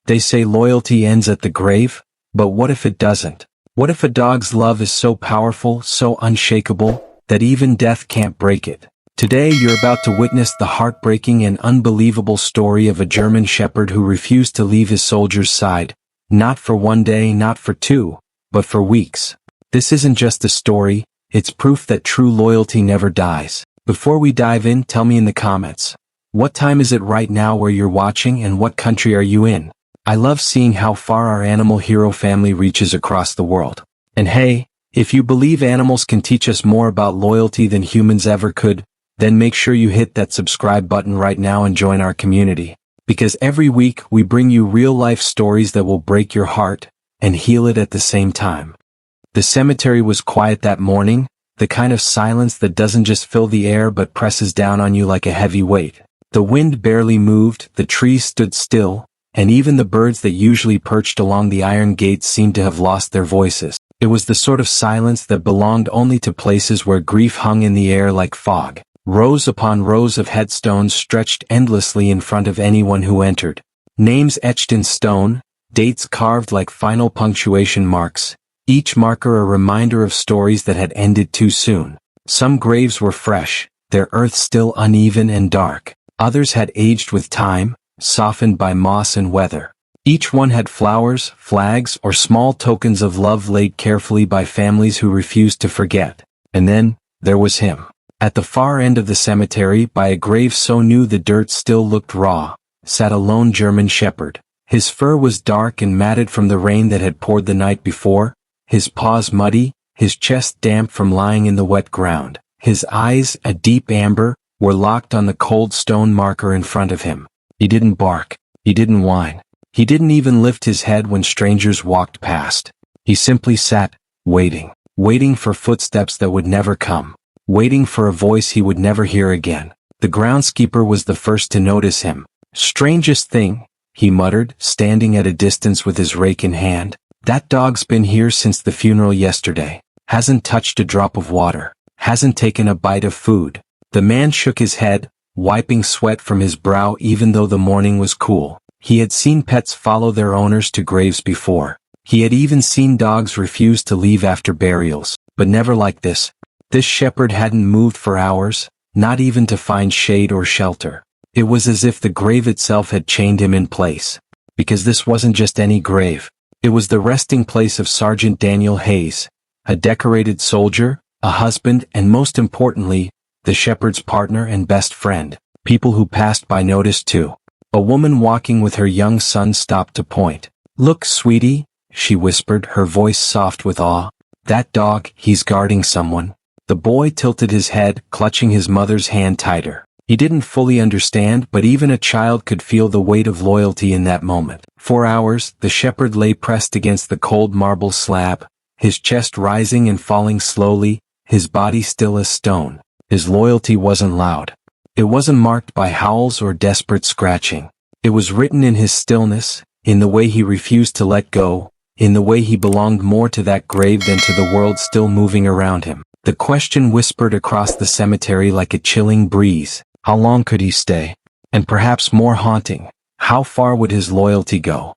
They say loyalty ends at the grave, but what if it doesn't? What if a dog's love is so powerful, so unshakable, that even death can't break it? Today you're about to witness the heartbreaking and unbelievable story of a German shepherd who refused to leave his soldier's side, not for one day, not for two, but for weeks. This isn't just a story, it's proof that true loyalty never dies. Before we dive in, tell me in the comments, what time is it right now where you're watching and what country are you in? I love seeing how far our animal hero family reaches across the world. And hey, if you believe animals can teach us more about loyalty than humans ever could, then make sure you hit that subscribe button right now and join our community. Because every week we bring you real-life stories that will break your heart and heal it at the same time. The cemetery was quiet that morning, the kind of silence that doesn't just fill the air but presses down on you like a heavy weight. The wind barely moved, the trees stood still, and even the birds that usually perched along the iron gates seemed to have lost their voices. It was the sort of silence that belonged only to places where grief hung in the air like fog. Rows upon rows of headstones stretched endlessly in front of anyone who entered. Names etched in stone, dates carved like final punctuation marks, each marker a reminder of stories that had ended too soon. Some graves were fresh, their earth still uneven and dark. Others had aged with time, softened by moss and weather. Each one had flowers, flags, or small tokens of love laid carefully by families who refused to forget. And then, there was him. At the far end of the cemetery, by a grave so new the dirt still looked raw, sat a lone German shepherd. His fur was dark and matted from the rain that had poured the night before, his paws muddy, his chest damp from lying in the wet ground. His eyes, a deep amber, were locked on the cold stone marker in front of him. He didn't bark. He didn't whine. He didn't even lift his head when strangers walked past. He simply sat, waiting for footsteps that would never come, waiting for a voice he would never hear again. The groundskeeper was the first to notice him. "Strangest thing," he muttered, standing at a distance with his rake in hand. "That dog's been here since the funeral yesterday. Hasn't touched a drop of water. Hasn't taken a bite of food." The man shook his head, wiping sweat from his brow even though the morning was cool. He had seen pets follow their owners to graves before. He had even seen dogs refuse to leave after burials, but never like this. This shepherd hadn't moved for hours, not even to find shade or shelter. It was as if the grave itself had chained him in place. Because this wasn't just any grave. It was the resting place of Sergeant Daniel Hayes, a decorated soldier, a husband, and most importantly, the shepherd's partner and best friend. People who passed by noticed too. A woman walking with her young son stopped to point. "Look, sweetie," she whispered, her voice soft with awe. "That dog, he's guarding someone." The boy tilted his head, clutching his mother's hand tighter. He didn't fully understand, but even a child could feel the weight of loyalty in that moment. For hours, the shepherd lay pressed against the cold marble slab, his chest rising and falling slowly, his body still as stone. His loyalty wasn't loud. It wasn't marked by howls or desperate scratching. It was written in his stillness, in the way he refused to let go, in the way he belonged more to that grave than to the world still moving around him. The question whispered across the cemetery like a chilling breeze. How long could he stay? And perhaps more haunting, how far would his loyalty go?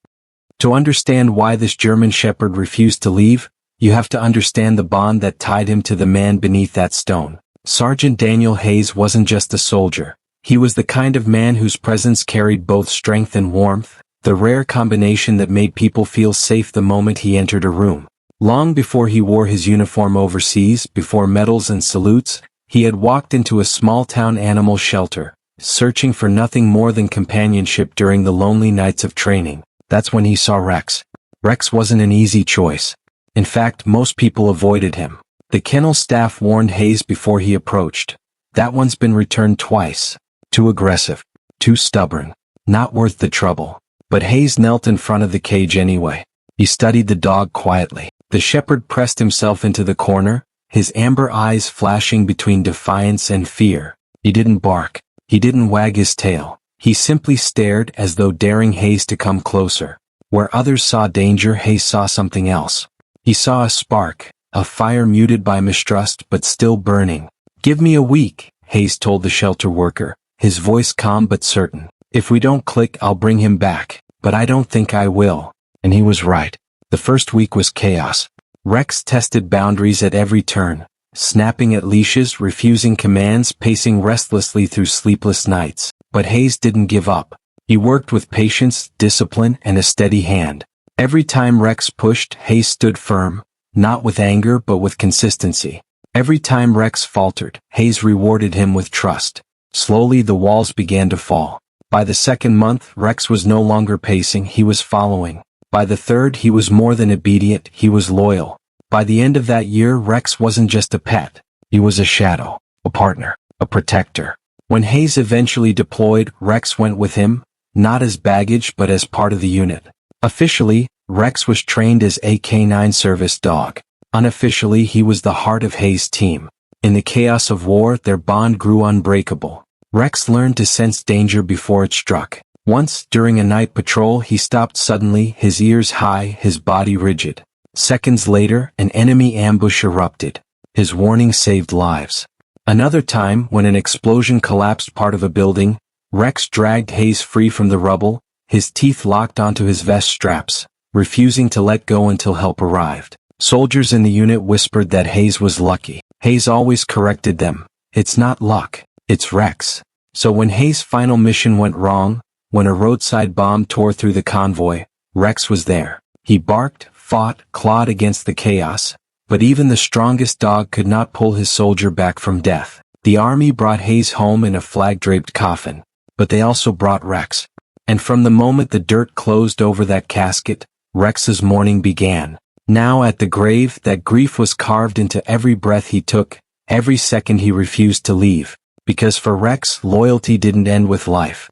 To understand why this German shepherd refused to leave, you have to understand the bond that tied him to the man beneath that stone. Sergeant Daniel Hayes wasn't just a soldier. He was the kind of man whose presence carried both strength and warmth, the rare combination that made people feel safe the moment he entered a room. Long before he wore his uniform overseas, before medals and salutes, he had walked into a small-town animal shelter, searching for nothing more than companionship during the lonely nights of training. That's when he saw Rex. Rex wasn't an easy choice. In fact, most people avoided him. The kennel staff warned Hayes before he approached. "That one's been returned twice. Too aggressive. Too stubborn. Not worth the trouble." But Hayes knelt in front of the cage anyway. He studied the dog quietly. The shepherd pressed himself into the corner, his amber eyes flashing between defiance and fear. He didn't bark. He didn't wag his tail. He simply stared as though daring Hayes to come closer. Where others saw danger, Hayes saw something else. He saw a spark, a fire muted by mistrust but still burning. "Give me a week," Hayes told the shelter worker, his voice calm but certain. "If we don't click, I'll bring him back." but I don't think I will. And he was right. The first week was chaos. Rex tested boundaries at every turn, snapping at leashes, refusing commands, pacing restlessly through sleepless nights. But Hayes didn't give up. He worked with patience, discipline, and a steady hand. Every time Rex pushed, Hayes stood firm, not with anger but with consistency. Every time Rex faltered, Hayes rewarded him with trust. Slowly the walls began to fall. By the second month, Rex was no longer pacing, he was following. By the third, he was more than obedient, he was loyal. By the end of that year, Rex wasn't just a pet. He was a shadow, a partner, a protector. When Hayes eventually deployed, Rex went with him, not as baggage but as part of the unit. Officially, Rex was trained as a K9 service dog. Unofficially, he was the heart of Hayes' team. In the chaos of war, their bond grew unbreakable. Rex learned to sense danger before it struck. Once, during a night patrol, he stopped suddenly, his ears high, his body rigid. Seconds later, an enemy ambush erupted. His warning saved lives. Another time, when an explosion collapsed part of a building, Rex dragged Hayes free from the rubble, his teeth locked onto his vest straps, refusing to let go until help arrived. Soldiers in the unit whispered that Hayes was lucky. Hayes always corrected them. It's not luck, it's Rex. So when Hayes' final mission went wrong, when a roadside bomb tore through the convoy, Rex was there. He barked, fought, clawed against the chaos, but even the strongest dog could not pull his soldier back from death. The army brought Hayes home in a flag-draped coffin, but they also brought Rex. And from the moment the dirt closed over that casket, Rex's mourning began. Now at the grave, that grief was carved into every breath he took, every second he refused to leave. Because for Rex, loyalty didn't end with life.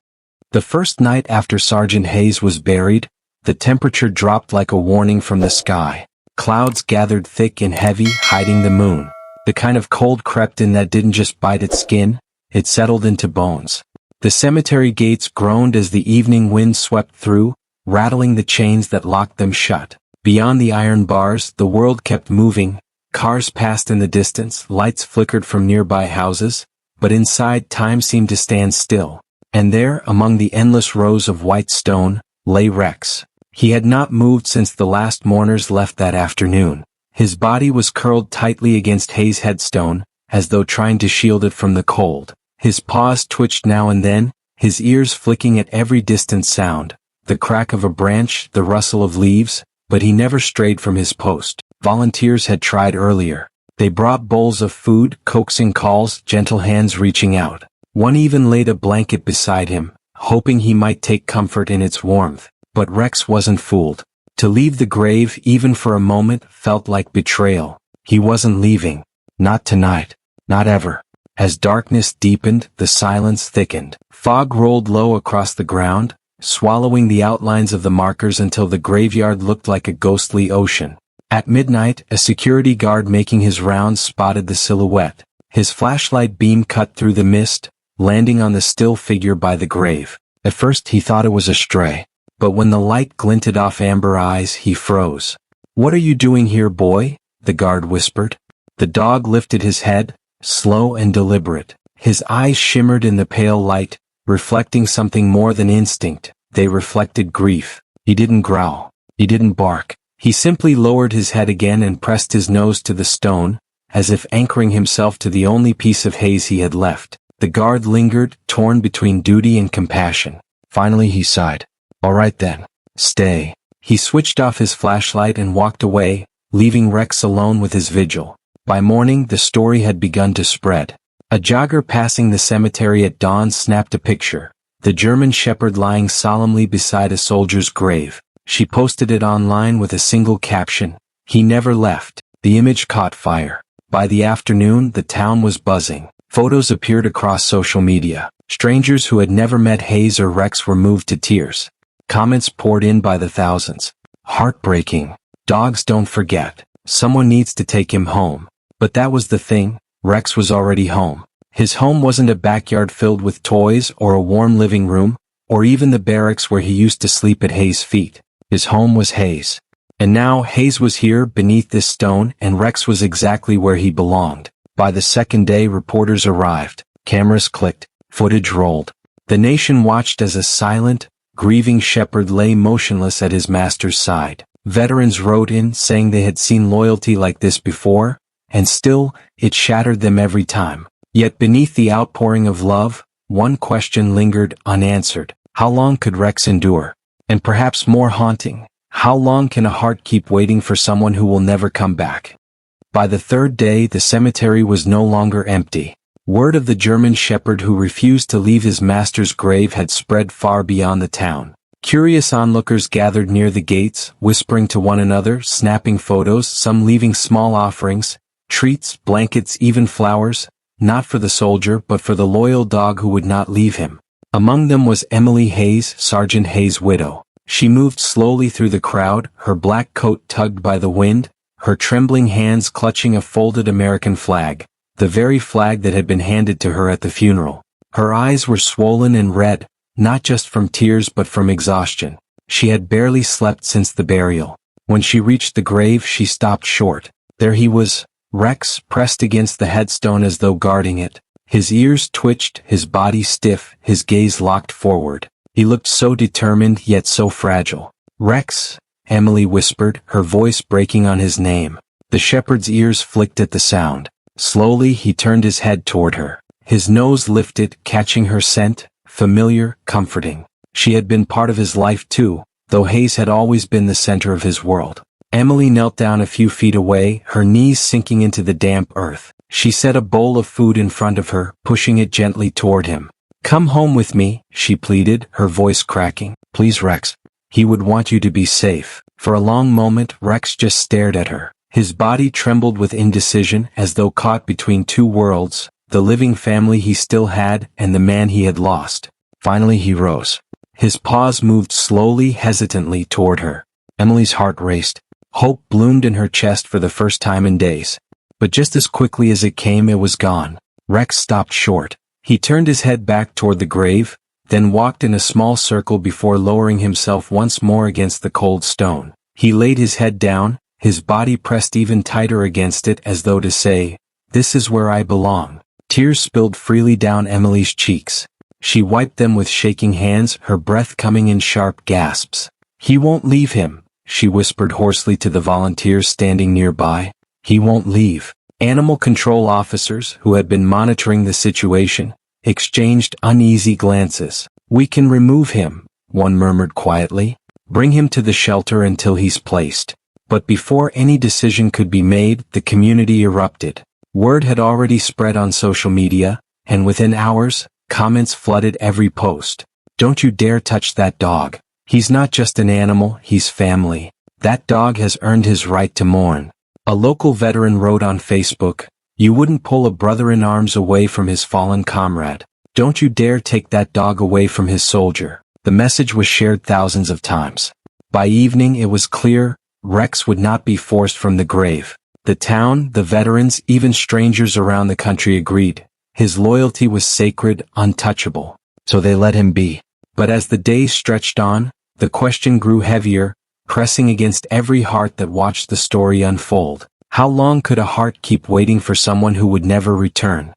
The first night after Sergeant Hayes was buried, the temperature dropped like a warning from the sky. Clouds gathered thick and heavy, hiding the moon. The kind of cold crept in that didn't just bite at skin, it settled into bones. The cemetery gates groaned as the evening wind swept through, rattling the chains that locked them shut. Beyond the iron bars, the world kept moving. Cars passed in the distance, lights flickered from nearby houses, but inside time seemed to stand still. And there, among the endless rows of white stone, lay Rex. He had not moved since the last mourners left that afternoon. His body was curled tightly against Hayes' headstone, as though trying to shield it from the cold. His paws twitched now and then, his ears flicking at every distant sound, the crack of a branch, the rustle of leaves, but he never strayed from his post. Volunteers had tried earlier. They brought bowls of food, coaxing calls, gentle hands reaching out. One even laid a blanket beside him, hoping he might take comfort in its warmth. But Rex wasn't fooled. To leave the grave, even for a moment, felt like betrayal. He wasn't leaving. Not tonight. Not ever. As darkness deepened, the silence thickened. Fog rolled low across the ground, swallowing the outlines of the markers until the graveyard looked like a ghostly ocean. At midnight, a security guard making his rounds spotted the silhouette. His flashlight beam cut through the mist, landing on the still figure by the grave. At first he thought it was a stray, but when the light glinted off amber eyes, he froze. "What are you doing here, boy?" the guard whispered. The dog lifted his head, slow and deliberate. His eyes shimmered in the pale light, reflecting something more than instinct. They reflected grief. He didn't growl. He didn't bark. He simply lowered his head again and pressed his nose to the stone, as if anchoring himself to the only piece of haze he had left. The guard lingered, torn between duty and compassion. Finally he sighed. "All right then. Stay." He switched off his flashlight and walked away, leaving Rex alone with his vigil. By morning, the story had begun to spread. A jogger passing the cemetery at dawn snapped a picture. The German shepherd lying solemnly beside a soldier's grave. She posted it online with a single caption, "He never left." The image caught fire. By the afternoon, the town was buzzing. Photos appeared across social media. Strangers who had never met Hayes or Rex were moved to tears. Comments poured in by the thousands. "Heartbreaking. Dogs don't forget. Someone needs to take him home." But that was the thing, Rex was already home. His home wasn't a backyard filled with toys or a warm living room, or even the barracks where he used to sleep at Hayes' feet. His home was Hayes. And now Hayes was here beneath this stone, and Rex was exactly where he belonged. By the second day, reporters arrived. Cameras clicked. Footage rolled. The nation watched as a silent, grieving shepherd lay motionless at his master's side. Veterans wrote in saying they had seen loyalty like this before, and still, it shattered them every time. Yet beneath the outpouring of love, one question lingered unanswered. How long could Rex endure? And perhaps more haunting, how long can a heart keep waiting for someone who will never come back? By the third day, the cemetery was no longer empty. Word of the German shepherd who refused to leave his master's grave had spread far beyond the town. Curious onlookers gathered near the gates, whispering to one another, snapping photos, some leaving small offerings, treats, blankets, even flowers, not for the soldier but for the loyal dog who would not leave him. Among them was Emily Hayes, Sergeant Hayes' widow. She moved slowly through the crowd, her black coat tugged by the wind, her trembling hands clutching a folded American flag, the very flag that had been handed to her at the funeral. Her eyes were swollen and red, not just from tears but from exhaustion. She had barely slept since the burial. When she reached the grave, she stopped short. There he was, Rex, pressed against the headstone as though guarding it. His ears twitched, his body stiff, his gaze locked forward. He looked so determined yet so fragile. Rex, Emily whispered, her voice breaking on his name. The shepherd's ears flicked at the sound. Slowly he turned his head toward her. His nose lifted, catching her scent, familiar, comforting. She had been part of his life too, though Hayes had always been the center of his world. Emily knelt down a few feet away, her knees sinking into the damp earth. She set a bowl of food in front of her, pushing it gently toward him. "Come home with me," she pleaded, her voice cracking. "Please, Rex. He would want you to be safe." For a long moment, Rex just stared at her. His body trembled with indecision, as though caught between two worlds, the living family he still had and the man he had lost. Finally he rose. His paws moved slowly, hesitantly toward her. Emily's heart raced. Hope bloomed in her chest for the first time in days. But just as quickly as it came, it was gone. Rex stopped short. He turned his head back toward the grave, then walked in a small circle before lowering himself once more against the cold stone. He laid his head down, his body pressed even tighter against it as though to say, "This is where I belong." Tears spilled freely down Emily's cheeks. She wiped them with shaking hands, her breath coming in sharp gasps. "He won't leave him," she whispered hoarsely to the volunteers standing nearby. "He won't leave." Animal control officers, who had been monitoring the situation, exchanged uneasy glances. "We can remove him," one murmured quietly. "Bring him to the shelter until he's placed." But before any decision could be made, the community erupted. Word had already spread on social media, and within hours, comments flooded every post. "Don't you dare touch that dog. He's not just an animal, he's family. That dog has earned his right to mourn." A local veteran wrote on Facebook, "You wouldn't pull a brother in arms away from his fallen comrade. Don't you dare take that dog away from his soldier." The message was shared thousands of times. By evening it was clear, Rex would not be forced from the grave. The town, the veterans, even strangers around the country agreed. His loyalty was sacred, untouchable. So they let him be. But as the days stretched on, the question grew heavier, pressing against every heart that watched the story unfold. How long could a heart keep waiting for someone who would never return?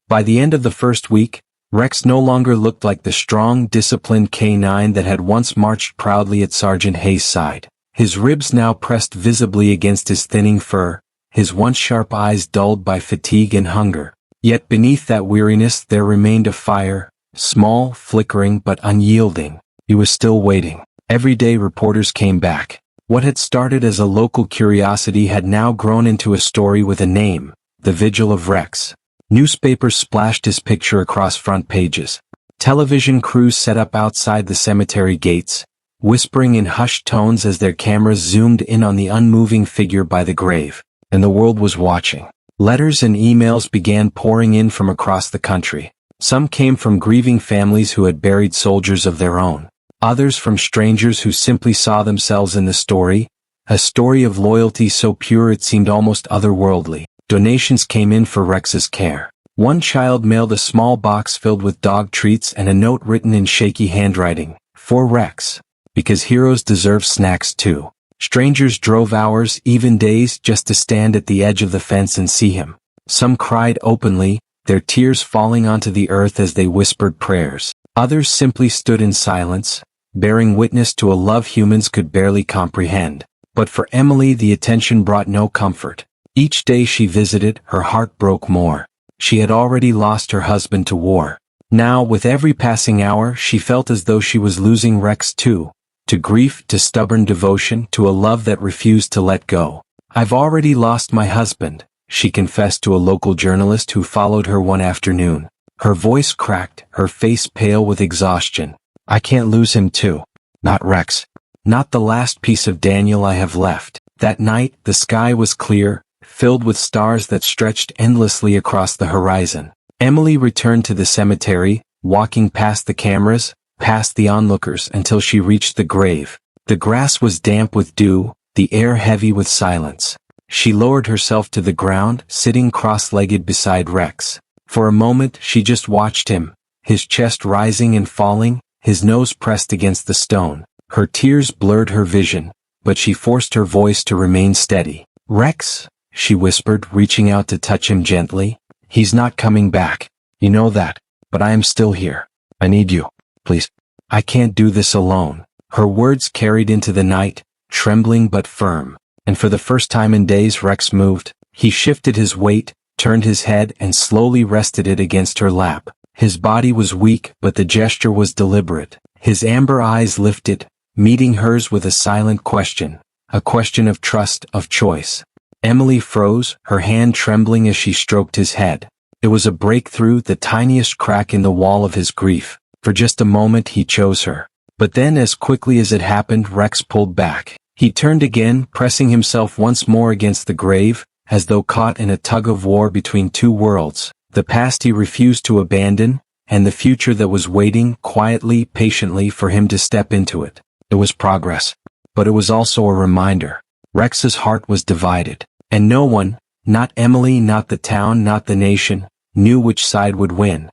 By the end of the first week, Rex no longer looked like the strong, disciplined canine that had once marched proudly at Sergeant Hayes' side. His ribs now pressed visibly against his thinning fur, his once sharp eyes dulled by fatigue and hunger. Yet beneath that weariness there remained a fire, small, flickering but unyielding. He was still waiting. Every day reporters came back. What had started as a local curiosity had now grown into a story with a name, the Vigil of Rex. Newspapers splashed his picture across front pages. Television crews set up outside the cemetery gates, whispering in hushed tones as their cameras zoomed in on the unmoving figure by the grave. And the world was watching. Letters and emails began pouring in from across the country. Some came from grieving families who had buried soldiers of their own. Others from strangers who simply saw themselves in the story, a story of loyalty so pure it seemed almost otherworldly. Donations came in for Rex's care. One child mailed a small box filled with dog treats and a note written in shaky handwriting, "For Rex. Because heroes deserve snacks too." Strangers drove hours, even days, just to stand at the edge of the fence and see him. Some cried openly, their tears falling onto the earth as they whispered prayers. Others simply stood in silence, bearing witness to a love humans could barely comprehend. But for Emily the attention brought no comfort. Each day she visited, her heart broke more. She had already lost her husband to war. Now, with every passing hour, she felt as though she was losing Rex too. To grief, to stubborn devotion, to a love that refused to let go. "I've already lost my husband," she confessed to a local journalist who followed her one afternoon. Her voice cracked, her face pale with exhaustion. "I can't lose him too. Not Rex. Not the last piece of Daniel I have left." That night, the sky was clear, filled with stars that stretched endlessly across the horizon. Emily returned to the cemetery, walking past the cameras, past the onlookers until she reached the grave. The grass was damp with dew, the air heavy with silence. She lowered herself to the ground, sitting cross-legged beside Rex. For a moment she just watched him, his chest rising and falling, his nose pressed against the stone. Her tears blurred her vision, but she forced her voice to remain steady. "Rex," she whispered, reaching out to touch him gently. "He's not coming back. You know that, but I am still here. I need you. Please. I can't do this alone." Her words carried into the night, trembling but firm. And for the first time in days Rex moved. He shifted his weight, turned his head and slowly rested it against her lap. His body was weak, but the gesture was deliberate. His amber eyes lifted, meeting hers with a silent question. A question of trust, of choice. Emily froze, her hand trembling as she stroked his head. It was a breakthrough, the tiniest crack in the wall of his grief. For just a moment he chose her. But then as quickly as it happened, Rex pulled back. He turned again, pressing himself once more against the grave, as though caught in a tug-of-war between two worlds. The past he refused to abandon, and the future that was waiting, quietly, patiently, for him to step into it. It was progress. But it was also a reminder. Rex's heart was divided. And no one, not Emily, not the town, not the nation, knew which side would win.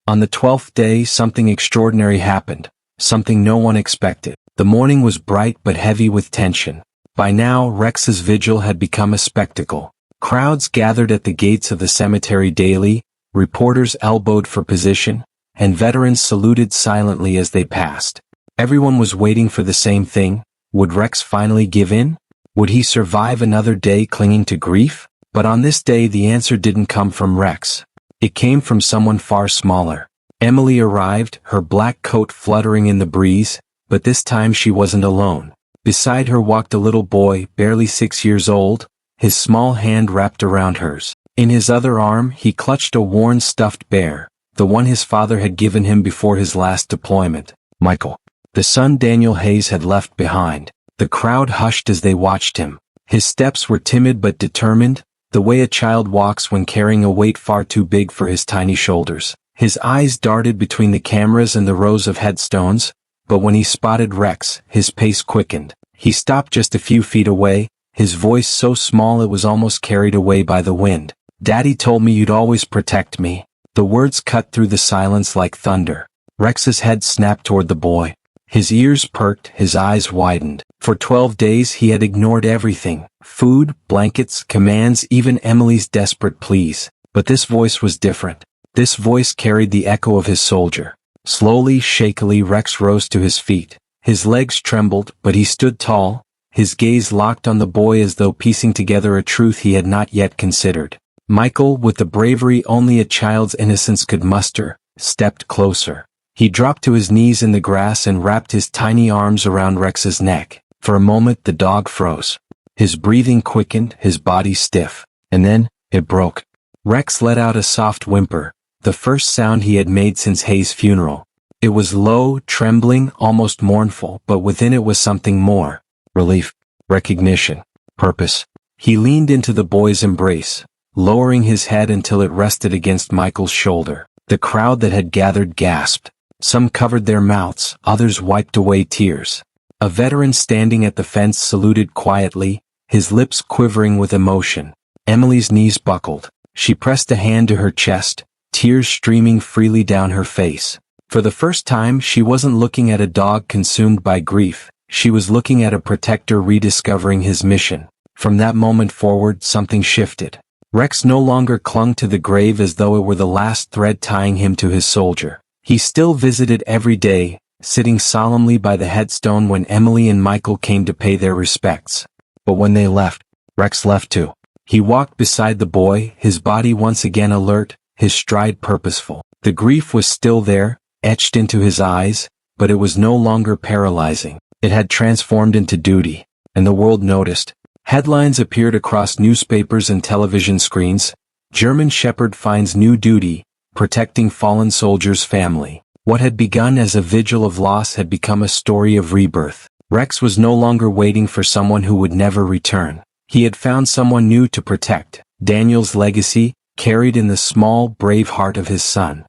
On the 12th day, something extraordinary happened. Something no one expected. The morning was bright but heavy with tension. By now, Rex's vigil had become a spectacle. Crowds gathered at the gates of the cemetery daily, reporters elbowed for position, and veterans saluted silently as they passed. Everyone was waiting for the same thing. Would Rex finally give in? Would he survive another day clinging to grief? But on this day the answer didn't come from Rex. It came from someone far smaller. Emily arrived, her black coat fluttering in the breeze, but this time she wasn't alone. Beside her walked a little boy, barely 6 years old, his small hand wrapped around hers. In his other arm he clutched a worn stuffed bear, the one his father had given him before his last deployment. Michael, the son Daniel Hayes had left behind. The crowd hushed as they watched him. His steps were timid but determined, the way a child walks when carrying a weight far too big for his tiny shoulders. His eyes darted between the cameras and the rows of headstones, but when he spotted Rex, his pace quickened. He stopped just a few feet away, his voice so small it was almost carried away by the wind. "Daddy told me you'd always protect me." The words cut through the silence like thunder. Rex's head snapped toward the boy. His ears perked, his eyes widened. For 12 days he had ignored everything. Food, blankets, commands, even Emily's desperate pleas. But this voice was different. This voice carried the echo of his soldier. Slowly, shakily, Rex rose to his feet. His legs trembled, but he stood tall, his gaze locked on the boy as though piecing together a truth he had not yet considered. Michael, with the bravery only a child's innocence could muster, stepped closer. He dropped to his knees in the grass and wrapped his tiny arms around Rex's neck. For a moment the dog froze. His breathing quickened, his body stiff. And then, it broke. Rex let out a soft whimper, the first sound he had made since Hayes' funeral. It was low, trembling, almost mournful, but within it was something more. Relief, recognition, purpose. He leaned into the boy's embrace, lowering his head until it rested against Michael's shoulder. The crowd that had gathered gasped. Some covered their mouths, others wiped away tears. A veteran standing at the fence saluted quietly, his lips quivering with emotion. Emily's knees buckled. She pressed a hand to her chest, tears streaming freely down her face. For the first time she wasn't looking at a dog consumed by grief, she was looking at a protector rediscovering his mission. From that moment forward something shifted. Rex no longer clung to the grave as though it were the last thread tying him to his soldier. He still visited every day, sitting solemnly by the headstone when Emily and Michael came to pay their respects. But when they left, Rex left too. He walked beside the boy, his body once again alert, his stride purposeful. The grief was still there, etched into his eyes, but it was no longer paralyzing. It had transformed into duty, and the world noticed. Headlines appeared across newspapers and television screens. German Shepherd finds new duty, protecting fallen soldier's family. What had begun as a vigil of loss had become a story of rebirth. Rex was no longer waiting for someone who would never return. He had found someone new to protect. Daniel's legacy, carried in the small, brave heart of his son.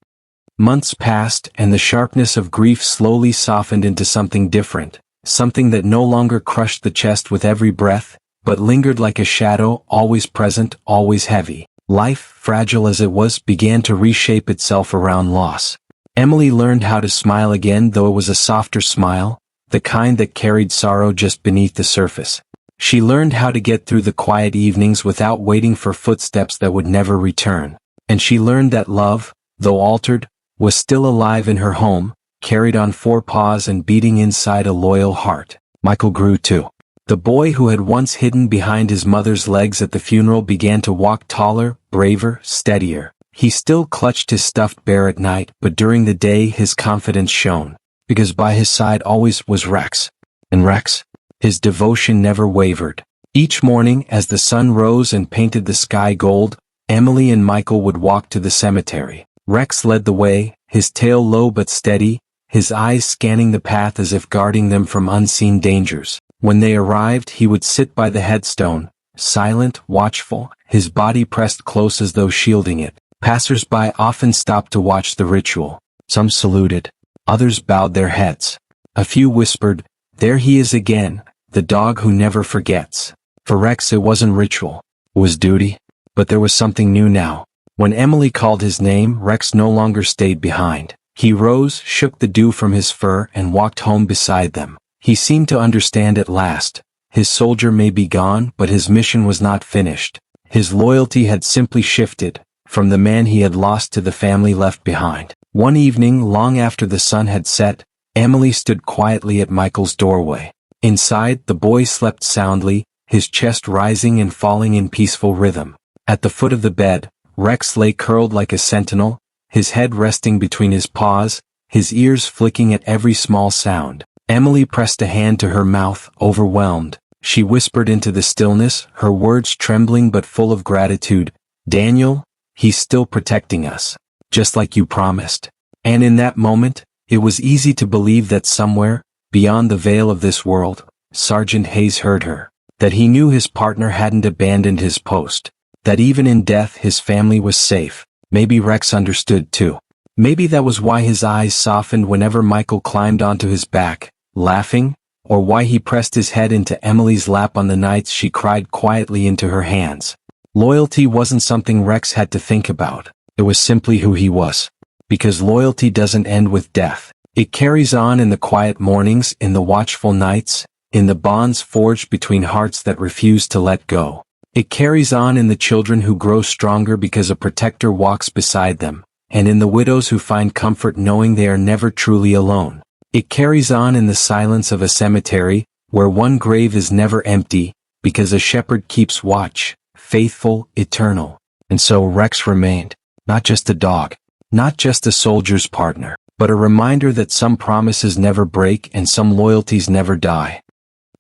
Months passed, and the sharpness of grief slowly softened into something different, something that no longer crushed the chest with every breath, but lingered like a shadow, always present, always heavy. Life, fragile as it was, began to reshape itself around loss. Emily learned how to smile again, though it was a softer smile, the kind that carried sorrow just beneath the surface. She learned how to get through the quiet evenings without waiting for footsteps that would never return. And she learned that love, though altered, was still alive in her home, carried on 4 paws and beating inside a loyal heart. Michael grew too. The boy who had once hidden behind his mother's legs at the funeral began to walk taller, braver, steadier. He still clutched his stuffed bear at night, but during the day his confidence shone, because by his side always was Rex. And Rex? His devotion never wavered. Each morning, as the sun rose and painted the sky gold, Emily and Michael would walk to the cemetery. Rex led the way, his tail low but steady, his eyes scanning the path as if guarding them from unseen dangers. When they arrived, he would sit by the headstone, silent, watchful, his body pressed close as though shielding it. Passers-by often stopped to watch the ritual. Some saluted. Others bowed their heads. A few whispered, "There he is again, the dog who never forgets." For Rex it wasn't ritual. It was duty. But there was something new now. When Emily called his name, Rex no longer stayed behind. He rose, shook the dew from his fur, and walked home beside them. He seemed to understand at last. His soldier may be gone, but his mission was not finished. His loyalty had simply shifted, from the man he had lost to the family left behind. One evening, long after the sun had set, Emily stood quietly at Michael's doorway. Inside, the boy slept soundly, his chest rising and falling in peaceful rhythm. At the foot of the bed, Rex lay curled like a sentinel, his head resting between his paws, his ears flicking at every small sound. Emily pressed a hand to her mouth, overwhelmed. She whispered into the stillness, her words trembling but full of gratitude, "Daniel, he's still protecting us. Just like you promised." And in that moment, it was easy to believe that somewhere, beyond the veil of this world, Sergeant Hayes heard her. That he knew his partner hadn't abandoned his post. That even in death his family was safe. Maybe Rex understood too. Maybe that was why his eyes softened whenever Michael climbed onto his back, laughing, or why he pressed his head into Emily's lap on the nights she cried quietly into her hands. Loyalty wasn't something Rex had to think about. It was simply who he was. Because loyalty doesn't end with death. It carries on in the quiet mornings, in the watchful nights, in the bonds forged between hearts that refuse to let go. It carries on in the children who grow stronger because a protector walks beside them, and in the widows who find comfort knowing they are never truly alone. It carries on in the silence of a cemetery, where one grave is never empty, because a shepherd keeps watch, faithful, eternal. And so Rex remained, not just a dog, not just a soldier's partner, but a reminder that some promises never break and some loyalties never die.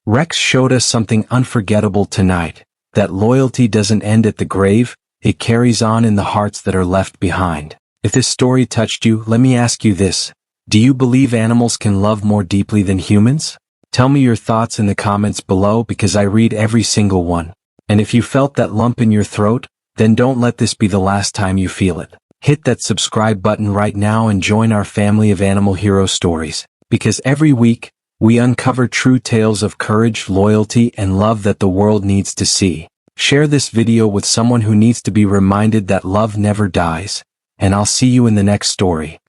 Rex showed us something unforgettable tonight, that loyalty doesn't end at the grave, it carries on in the hearts that are left behind. If this story touched you, let me ask you this. Do you believe animals can love more deeply than humans? Tell me your thoughts in the comments below because I read every single one. And if you felt that lump in your throat, then don't let this be the last time you feel it. Hit that subscribe button right now and join our family of animal hero stories. Because every week, we uncover true tales of courage, loyalty, and love that the world needs to see. Share this video with someone who needs to be reminded that love never dies. And I'll see you in the next story.